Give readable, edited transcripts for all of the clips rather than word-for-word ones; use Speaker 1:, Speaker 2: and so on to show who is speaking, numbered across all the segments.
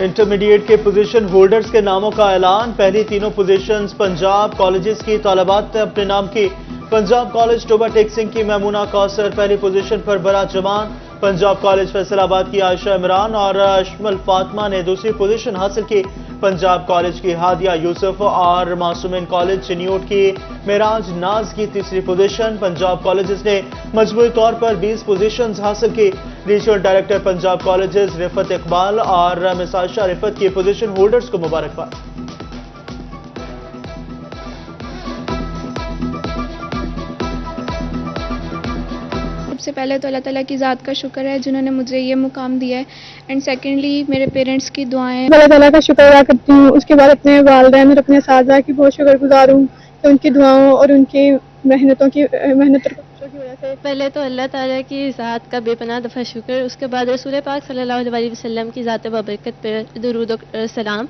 Speaker 1: Intermediate के position holders के नामों का ऐलान। पहली तीनों पोजीशंस पंजाब कॉलेजेस की तलबात ने अपने नाम की। पंजाब कॉलेज टोबा टेक सिंह की महमूना कौसर पहली पोजीशन पर बरा जमान। पंजाब कॉलेज फैसलाबाद की आयशा इमरान और अशमल फातिमा ने दूसरी पोजीशन हासिल की। पंजाब कॉलेज की हादिया यूसुफ और मासूमिन कॉलेज चिन्योट की मेराज नाज की तीसरी पोजीशन। पंजाब कॉलेजेस ने मजमूई तौर पर 20 पोजीशंस हासिल की। Regional director Punjab colleges Rifat Iqbal और मिसाशा रिफत की पोजीशन होल्डर्स को मुबारकबाद।
Speaker 2: सबसे पहले तो अल्लाह ताला की ज़ात का शुक्र है जिन्होंने मुझे ये मुकाम दिया है, एंड सेकेंडली मेरे पेरेंट्स की दुआएं।
Speaker 3: अल्लाह ताला का शुक्र अदा करती हूँ। उसके बाद अपने वालिदैन और अपने साथी की बहुत शुक्रगुजार हूँ तो उनकी दुआओं और उनकी मेहनतों की वजह से।
Speaker 4: पहले तो अल्लाह ताला की ज़ात का बेपनाह दफ़ा शुक्र, उसके बाद रसूल पाक सल्लल्लाहु अलैहि वसल्लम की ज़ात बबरकत पर दुरूद और सलाम।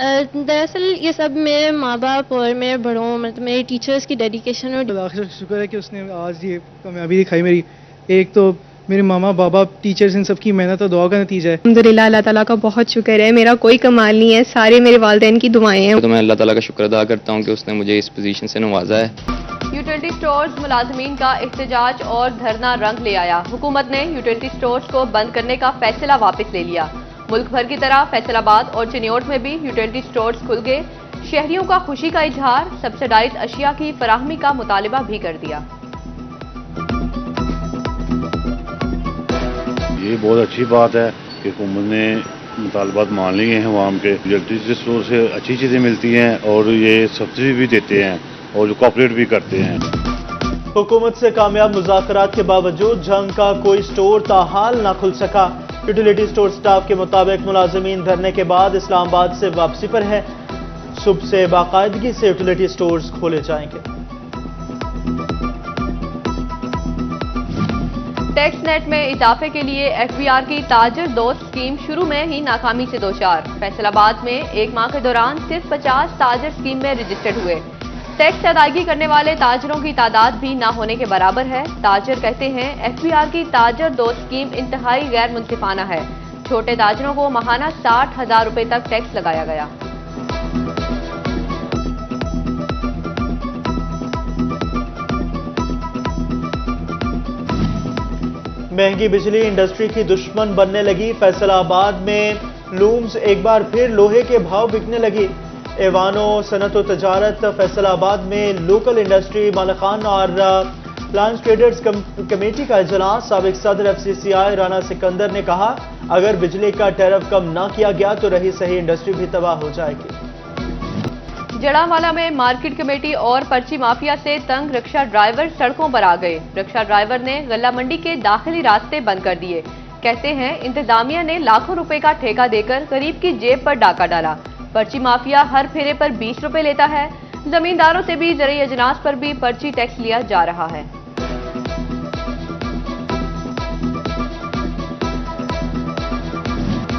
Speaker 4: दरअसल ये सब मेरे माँ बाप और मेरे बड़ों मतलब मेरे टीचर्स की डेडिकेशन और
Speaker 5: आखिर शुक्र है कि उसने आज ये कामयाबी दिखाई मेरी। एक तो मेरे मामा बाबा टीचर्स इन सब की मेहनत और दुआ का नतीजा है।
Speaker 3: अल्हम्दुलिल्लाह अल्लाह ताला का बहुत शुक्र है। मेरा कोई कमाल नहीं है, सारे मेरे वालिदैन की दुआएं हैं।
Speaker 6: तो मैं अल्लाह ताला का शुक्र अदा करता हूँ कि उसने मुझे इस पोजीशन से नवाजा है।
Speaker 7: यूटिलिटी स्टोर्स मुलाजमीन का एहतजाज और धरना रंग ले आया। हुकूमत ने यूटिलिटी स्टोर्स को बंद करने का फैसला वापस ले लिया। मुल्क भर की तरह फैसलाबाद और चिन्योट में भी यूटिलिटी स्टोर्स खुल गए। शहरियों का खुशी का इजहार, सब्सिडाइज अशिया की फराहमी का मुतालबा भी कर दिया।
Speaker 8: ये बहुत अच्छी बात है कि हुकूमत ने मुतालबात मान लिए हैं अवाम के। इलेक्ट्रिसिटी स्टोर से अच्छी चीज़ें मिलती हैं और ये सब्सिडी भी देते हैं और जो कॉपरेट भी करते हैं।
Speaker 1: हुकूमत से कामयाब मुज़ाकरात के बावजूद जंग का कोई स्टोर ताहाल ना खुल सका। यूटिलिटी स्टोर स्टाफ के मुताबिक मुलाजमीन धरने के बाद इस्लामाबाद से वापसी पर है। सुबह से बाकायदगी से यूटिलिटी स्टोर्स खोले जाएंगे।
Speaker 7: टैक्स नेट में इजाफे के लिए एफबीआर की ताजर दोस्त स्कीम शुरू में ही नाकामी से दोचार। फैसलाबाद में एक माह के दौरान सिर्फ 50 ताजर स्कीम में रजिस्टर्ड हुए। टैक्स अदायगी करने वाले ताजरों की तादाद भी ना होने के बराबर है। ताजर कहते हैं एफबीआर की ताजर दोस्त स्कीम इंतहाई गैर मुनसिफाना है। छोटे ताजरों को माहाना 60,000 रुपए तक टैक्स लगाया गया।
Speaker 1: महंगी बिजली इंडस्ट्री की दुश्मन बनने लगी। फैसलाबाद में लूम्स एक बार फिर लोहे के भाव बिकने लगी। एवानो सनत और तजारत फैसलाबाद में लोकल इंडस्ट्री मालिकान और लायंस ट्रेडर्स कमेटी का इजलास। साबिक सदर एफसीसीआई राना सिकंदर ने कहा अगर बिजली का टैरिफ कम ना किया गया तो रही सही इंडस्ट्री भी तबाह हो जाएगी।
Speaker 7: जड़ावाला में मार्केट कमेटी और पर्ची माफिया से तंग रिक्शा ड्राइवर सड़कों पर आ गए। रिक्शा ड्राइवर ने गल्ला मंडी के दाखिली रास्ते बंद कर दिए। कहते हैं इंतजामिया ने लाखों रुपए का ठेका देकर गरीब की जेब पर डाका डाला। पर्ची माफिया हर फेरे पर 20 रुपए लेता है। जमींदारों से भी ज़रूरी अजनास पर भी पर्ची टैक्स लिया जा रहा है।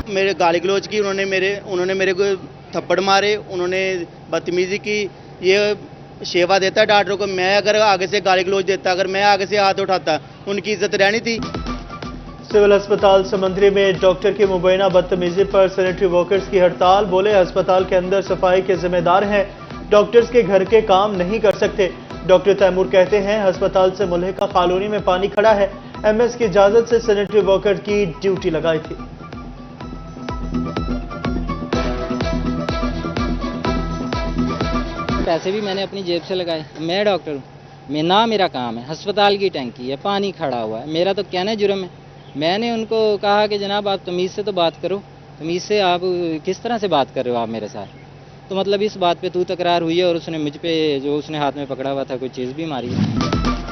Speaker 9: मेरे गाली गलौज की उन्होंने मेरे को थप्पड़ मारे, उन्होंने बदतमीजी की। ये शेवा देता है डॉक्टरों को। मैं अगर आगे से गाली गलौज देता, अगर मैं आगे से हाथ उठाता, उनकी इज्जत रहनी थी।
Speaker 1: सिविल अस्पताल समंदरी में डॉक्टर की मुबैना बदतमीजी पर सैनिटरी वर्कर्स की हड़ताल। बोले अस्पताल के अंदर सफाई के जिम्मेदार हैं, डॉक्टर्स के घर के काम नहीं कर सकते। डॉक्टर तैमूर कहते हैं अस्पताल से मुल्हिका कॉलोनी में पानी खड़ा है। एमएस की इजाजत से सैनिटरी वर्कर की ड्यूटी लगाई थी।
Speaker 10: पैसे भी मैंने अपनी जेब से लगाए। मैं डॉक्टर हूँ, ना मेरा काम है, अस्पताल की टंकी है, पानी खड़ा हुआ है, मेरा तो कहना जुर्म है। मैंने उनको कहा कि जनाब आप तमीज़ से तो बात करो, तमीज़ से आप किस तरह से बात कर रहे हो आप मेरे साथ। तो मतलब इस बात पे तू तकरार हुई है और उसने मुझ पे जो उसने हाथ में पकड़ा हुआ था कोई चीज़ भी मारी है।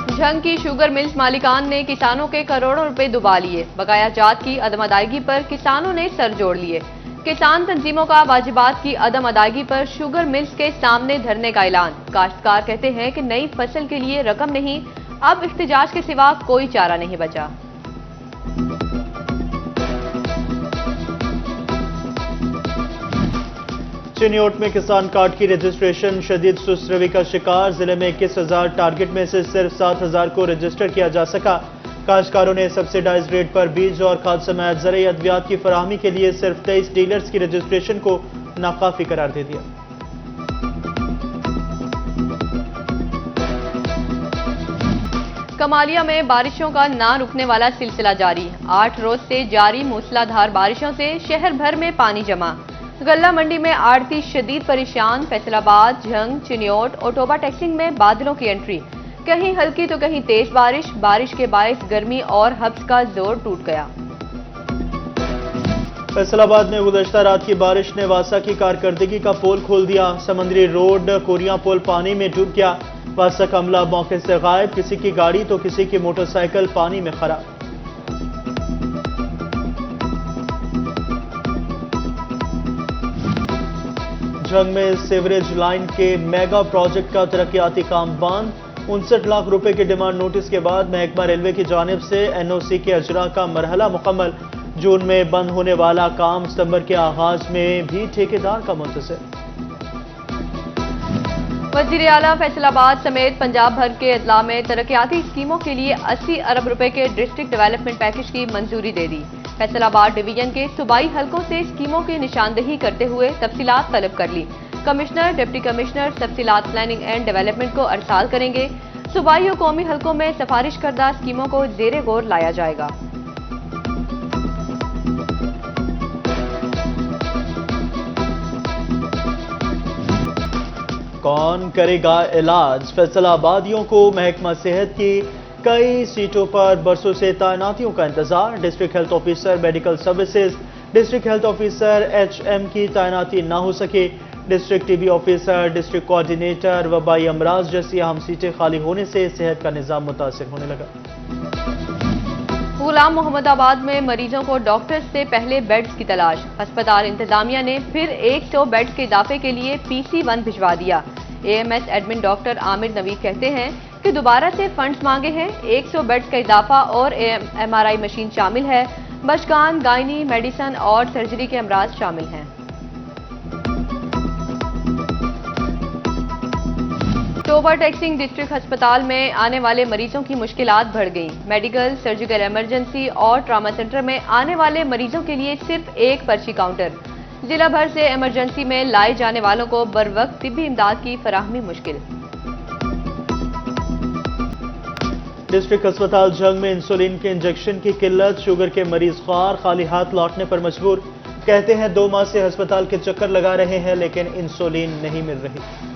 Speaker 7: झंग की शुगर मिल्स मालिकान ने किसानों के करोड़ों रुपए डुबा लिए। बकाया जात की अदम अदायगी पर किसानों ने सर जोड़ लिए। किसान तंजीमों का वाजिबात की अदम अदायगी पर शुगर मिल्स के सामने धरने का ऐलान। काश्तकार कहते हैं कि नई फसल के लिए रकम नहीं, अब इख्तिजाज के सिवा कोई चारा नहीं बचा।
Speaker 1: चिन्योट में किसान कार्ड की रजिस्ट्रेशन शदीद सुस्त रवि का शिकार। जिले में 21,000 टारगेट में से सिर्फ 7,000 को रजिस्टर किया जा सका। کاشتکاروں نے سبسڈائز ریٹ پر بیج اور کھاد سمیت زرعی ادویات کی فراہمی کے لیے صرف 23 ڈیلرز کی رجسٹریشن کو ناکافی قرار دے دیا۔
Speaker 7: کمالیہ میں بارشوں کا نہ رکنے والا سلسلہ جاری، 8 روز سے جاری موسلا دھار بارشوں سے شہر بھر میں پانی جمع، غلہ منڈی میں آڑتی شدید پریشان، فیصل آباد، جھنگ، چنیوٹ اور ٹوبہ ٹیکسنگ میں بادلوں کی انٹری، کہیں ہلکی تو کہیں تیز بارش کے باعث گرمی اور حبس کا زور ٹوٹ گیا۔
Speaker 1: فیصل آباد میں گزشتہ رات کی بارش نے واسا کی کارکردگی کا پول کھول دیا، سمندری روڈ کوریاں پول پانی میں ڈوب گیا، واسا کا عملہ موقع سے غائب، کسی کی گاڑی تو کسی کی موٹر سائیکل پانی میں خراب۔ جھنگ میں سیوریج لائن کے میگا پروجیکٹ کا ترقیاتی کام بند، 59 لاکھ روپے کے ڈیمانڈ نوٹس کے بعد محکمہ ریلوے کی جانب سے NOC کے اجراء کا مرحلہ مکمل، جون میں بند ہونے والا کام ستمبر کے آغاز میں بھی ٹھیکیدار کا منتظر۔
Speaker 7: وزیر اعلیٰ فیصل آباد سمیت پنجاب بھر کے اضلاع میں ترقیاتی اسکیموں کے لیے 80 ارب روپے کے ڈسٹرکٹ ڈیولپمنٹ پیکج کی منظوری دے دی، فیصل آباد ڈویژن کے صوبائی حلقوں سے اسکیموں کی نشاندہی کرتے ہوئے تفصیلات طلب کر لی، کمشنر، ڈپٹی کمشنر تفصیلات پلاننگ اینڈ ڈیولپمنٹ کو ارسال کریں گے، صوبائی و قومی حلقوں میں سفارش کردہ اسکیموں کو زیر غور لایا جائے گا۔
Speaker 1: کون کرے گا علاج؟ فیصل آبادیوں کو محکمہ صحت کی کئی سیٹوں پر برسوں سے تعیناتیوں کا انتظار، district health officer medical services, district health officer HM کی تعیناتی نہ ہو سکے، district TB officer, district coordinator, وبائی امراض جیسی اہم سیٹیں خالی ہونے سے صحت کا نظام متاثر ہونے لگا۔
Speaker 7: غلام محمد آباد میں مریضوں کو ڈاکٹرز سے پہلے بیڈز کی تلاش، ہسپتال انتظامیہ نے پھر 100 بیڈز کے اضافے کے لیے PC1 بھجوا دیا، AMS ایڈمن ڈاکٹر عامر نوید کہتے ہیں کہ دوبارہ سے فنڈز مانگے ہیں، 100 بیڈز کا اضافہ اور MRI مشین شامل ہے، بچکان، گائنی، میڈیسن اور سرجری کے امراض شامل ہیں۔ ٹوبہ ٹیکسنگ ڈسٹرکٹ ہسپتال میں آنے والے مریضوں کی مشکلات بڑھ گئیں، میڈیکل، سرجیکل ایمرجنسی اور ٹراما سینٹر میں آنے والے مریضوں کے لیے صرف ایک پرچی کاؤنٹر، ضلع بھر سے ایمرجنسی میں لائے جانے والوں کو بروقت طبی امداد کی فراہمی مشکل۔
Speaker 1: ڈسٹرکٹ ہسپتال جھنگ میں انسولین کے انجیکشن کی قلت، شوگر کے مریض خوار، خالی ہاتھ لوٹنے پر مجبور، کہتے ہیں 2 ماہ سے ہسپتال کے چکر لگا رہے ہیں لیکن انسولین نہیں مل رہی۔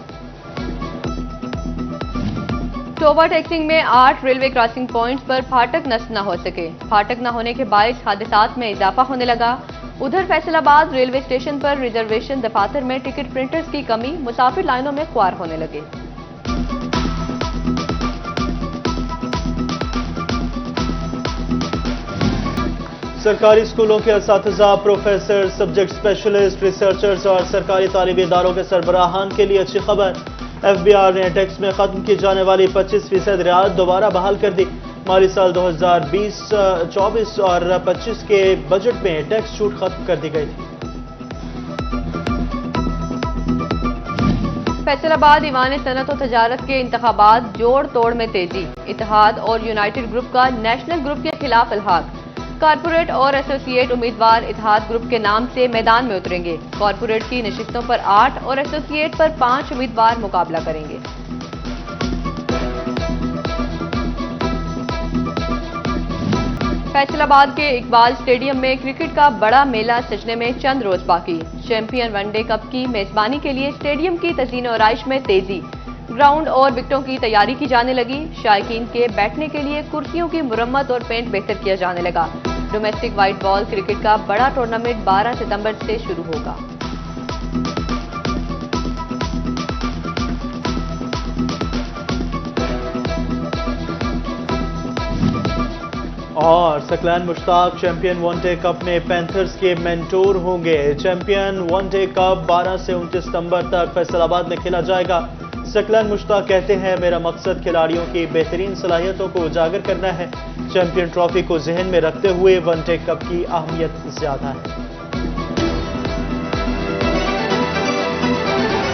Speaker 7: ٹوبہ ٹیکسنگ میں 8 ریلوے کراسنگ پوائنٹس پر پھاٹک نصب نہ ہو سکے، پھاٹک نہ ہونے کے باعث حادثات میں اضافہ ہونے لگا، ادھر فیصل آباد ریلوے اسٹیشن پر ریزرویشن دفاتر میں ٹکٹ پرنٹرز کی کمی، مسافر لائنوں میں خوار ہونے لگے۔
Speaker 1: سرکاری اسکولوں کے اساتذہ، پروفیسر، سبجیکٹ اسپیشلسٹ، ریسرچرز اور سرکاری تعلیمی اداروں کے سربراہان کے لیے اچھی خبر، FBR نے ٹیکس میں ختم کی جانے والی 25% رعایت دوبارہ بحال کر دی، مالی سال 2020-24 اور 25 کے بجٹ میں ٹیکس چھوٹ ختم کر دی گئی تھی۔
Speaker 7: فیصل آباد ایوان صنعت و تجارت کے انتخابات جوڑ توڑ میں تیزی، اتحاد اور یونائیٹڈ گروپ کا نیشنل گروپ کے خلاف الحاق، کارپوریٹ اور ایسوسی ایٹ امیدوار اتحاد گروپ کے نام سے میدان میں اتریں گے، کارپوریٹ کی نشستوں پر 8 اور ایسوسی ایٹ پر 5 امیدوار مقابلہ کریں گے۔ فیصل آباد کے اقبال اسٹیڈیم میں کرکٹ کا بڑا میلہ سجنے میں چند روز باقی، چیمپئن ون ڈے کپ کی میزبانی کے لیے اسٹیڈیم کی تزئین و آرائش میں تیزی، گراؤنڈ اور وکٹوں کی تیاری کی جانے لگی، شائقین کے بیٹھنے کے لیے کرسیوں کی مرمت اور پینٹ بہتر کیا جانے لگا۔ ڈومیسٹک وائٹ بال کرکٹ کا بڑا ٹورنامنٹ 12 ستمبر سے شروع ہوگا۔
Speaker 1: اور سکلین مشتاق چیمپئن ون ڈے کپ میں پینتھرز کے مینٹور ہوں گے، چیمپئن ون ڈے کپ 12 سے 29 ستمبر تک فیصل آباد میں کھیلا جائے گا۔ سکلین مشتاق کہتے ہیں میرا مقصد کھلاڑیوں کی بہترین صلاحیتوں کو اجاگر کرنا ہے، چیمپئن ٹرافی کو ذہن میں رکھتے ہوئے ون ڈے کپ کی اہمیت زیادہ ہے۔